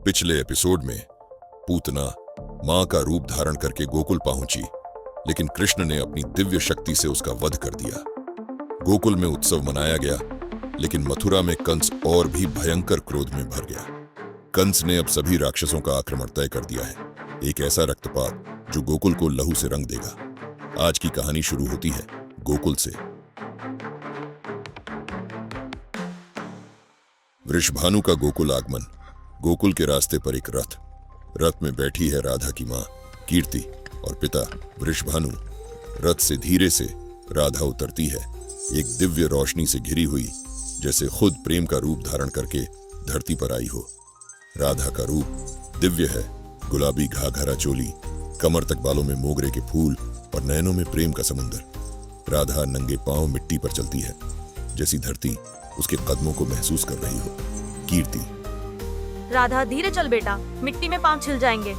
पिछले एपिसोड में पूतना मां का रूप धारण करके गोकुल पहुंची, लेकिन कृष्ण ने अपनी दिव्य शक्ति से उसका वध कर दिया। गोकुल में उत्सव मनाया गया, लेकिन मथुरा में कंस और भी भयंकर क्रोध में भर गया। कंस ने अब सभी राक्षसों का आक्रमण तय कर दिया है, एक ऐसा रक्तपात जो गोकुल को लहू से रंग देगा। आज की कहानी शुरू होती है गोकुल से। वृषभानु का गोकुल आगमन। गोकुल के रास्ते पर एक रथ में बैठी है राधा की मां कीर्ति और पिता वृषभानु। रथ से धीरे से राधा उतरती है, एक दिव्य रोशनी से घिरी हुई, जैसे खुद प्रेम का रूप धारण करके धरती पर आई हो। राधा का रूप दिव्य है, गुलाबी घाघरा चोली, कमर तक बालों में मोगरे के फूल और नयनों में प्रेम का समुंदर। राधा नंगे पांव मिट्टी पर चलती है, जैसी धरती उसके कदमों को महसूस कर रही हो। कीर्ति, राधा धीरे चल बेटा, मिट्टी में पांव छिल जाएंगे।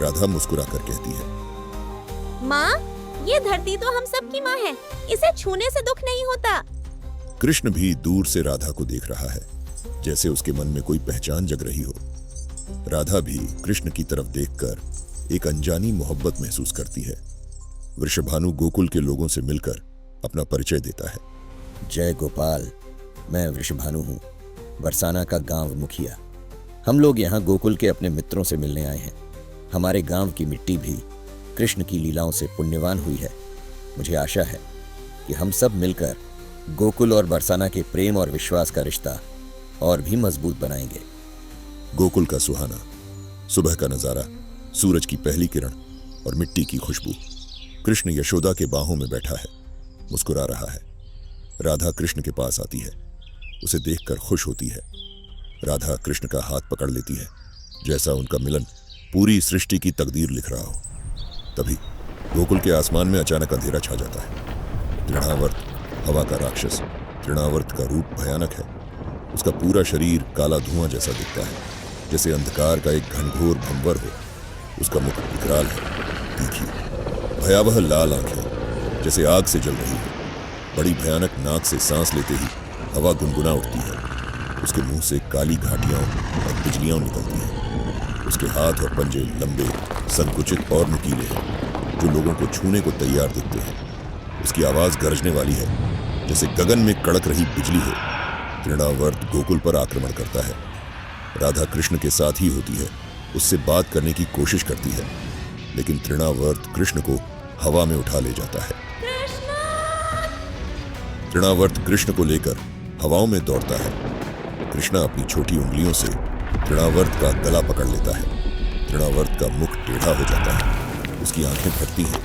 राधा मुस्कुराकर कहती है, माँ, ये धरती तो हम सब की माँ है, इसे छूने से दुख नहीं होता। कृष्ण भी दूर से राधा को देख रहा है, जैसे उसके मन में कोई पहचान जग रही हो। राधा भी कृष्ण की तरफ देखकर एक अनजानी मोहब्बत महसूस करती है। वृषभानु गोकुल के लोगों से मिलकर अपना परिचय देता है। जय गोपाल, मैं वृषभानु हूँ, बरसाना का गांव मुखिया। हम लोग यहाँ गोकुल के अपने मित्रों से मिलने आए हैं। हमारे गांव की मिट्टी भी कृष्ण की लीलाओं से पुण्यवान हुई है। मुझे आशा है कि हम सब मिलकर गोकुल और बरसाना के प्रेम और विश्वास का रिश्ता और भी मजबूत बनाएंगे। गोकुल का सुहाना सुबह का नजारा, सूरज की पहली किरण और मिट्टी की खुशबू। कृष्ण यशोदा के बाहों में बैठा है, मुस्कुरा रहा है। राधा कृष्ण के पास आती है, उसे देखकर खुश होती है। राधा कृष्ण का हाथ पकड़ लेती है, जैसा उनका मिलन पूरी सृष्टि की तकदीर लिख रहा हो। तभी गोकुल के आसमान में अचानक अंधेरा छा जाता है। तृणावर्त, हवा का राक्षस। तृणावर्त का रूप भयानक है। उसका पूरा शरीर काला धुआं जैसा दिखता है, जैसे अंधकार का एक घनघोर भंवर हो। उसका मुख विकराल है, तीखी भयावह लाल आंखें जैसे आग से जल रही है। बड़ी भयानक नाक से सांस लेते ही हवा गुनगुना उठती है। उसके मुंह से काली घाटियां और बिजलियां निकलती हैं। उसके हाथ और पंजे लंबे, संकुचित और नुकीले हैं, जो लोगों को छूने को तैयार दिखते हैं। उसकी आवाज गरजने वाली है, जैसे गगन में कड़क रही बिजली हो। तृणावर्त गोकुल पर आक्रमण करता है। राधा कृष्ण के साथ ही होती है, उससे बात करने की कोशिश करती है, लेकिन तृणावर्त कृष्ण को हवा में उठा ले जाता है। तृणावर्त कृष्ण को लेकर हवाओं में दौड़ता है। कृष्णा अपनी छोटी उंगलियों से तृणावर्त का गला पकड़ लेता है। तृणावर्त का मुख टेढ़ा हो जाता है, उसकी आंखें फटती हैं।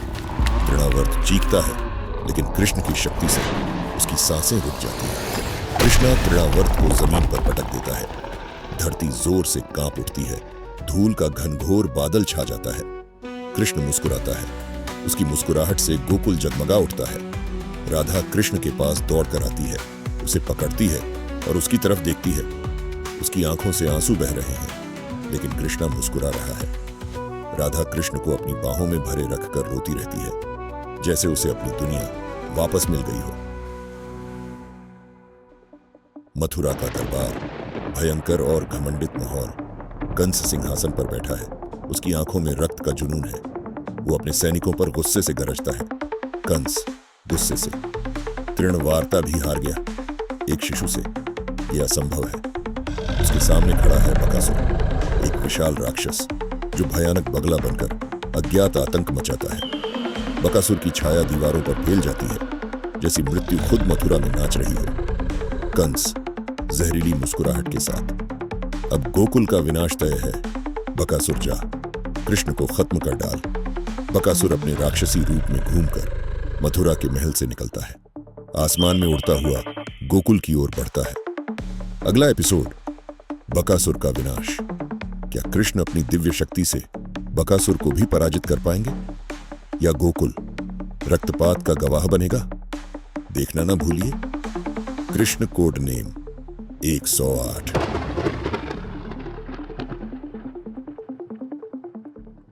तृणावर्त चीखता है, लेकिन कृष्ण की शक्ति से उसकी सांसें रुक जाती हैं। कृष्णा तृणावर्त को जमीन पर पटक देता है। धरती जोर से कांप उठती है। धूल का घनघोर बादल छा जाता है। कृष्ण मुस्कुराता है, उसकी मुस्कुराहट से गोकुल जगमगा उठता है। राधा कृष्ण के पास दौड़कर आती है, उसे पकड़ती है और उसकी तरफ देखती है। उसकी आंखों से आंसू बह रहे हैं, लेकिन कृष्णा मुस्कुरा रहा है। राधा कृष्ण को अपनी बाहों में भरे रखकर रोती रहती है, जैसे उसे अपनी दुनिया वापस मिल गई हो। मथुरा का दरबार, भयंकर और घमंडित माहौल। कंस सिंहासन पर बैठा है, उसकी आंखों में रक्त का जुनून है। वो अपने सैनिकों पर गुस्से से गरजता है। कंस गुस्से से। तृणवार्ता भी हार गया, एक शिशु से। यह असंभव है। उसके सामने खड़ा है बकासुर, एक विशाल राक्षस जो भयानक बगला बनकर अज्ञात आतंक मचाता है। बकासुर की छाया दीवारों पर फैल जाती है, जैसी मृत्यु खुद मथुरा में नाच रही हो। कंस जहरीली मुस्कुराहट के साथ, अब गोकुल का विनाश तय है। बकासुर जा, कृष्ण को खत्म कर डाल। बकासुर अपने राक्षसी रूप में घूमकर मथुरा के महल से निकलता है, आसमान में उड़ता हुआ गोकुल की ओर बढ़ता है। अगला एपिसोड, बकासुर का विनाश। क्या कृष्ण अपनी दिव्य शक्ति से बकासुर को भी पराजित कर पाएंगे, या गोकुल रक्तपात का गवाह बनेगा? देखना ना भूलिए। Krishna code name 108।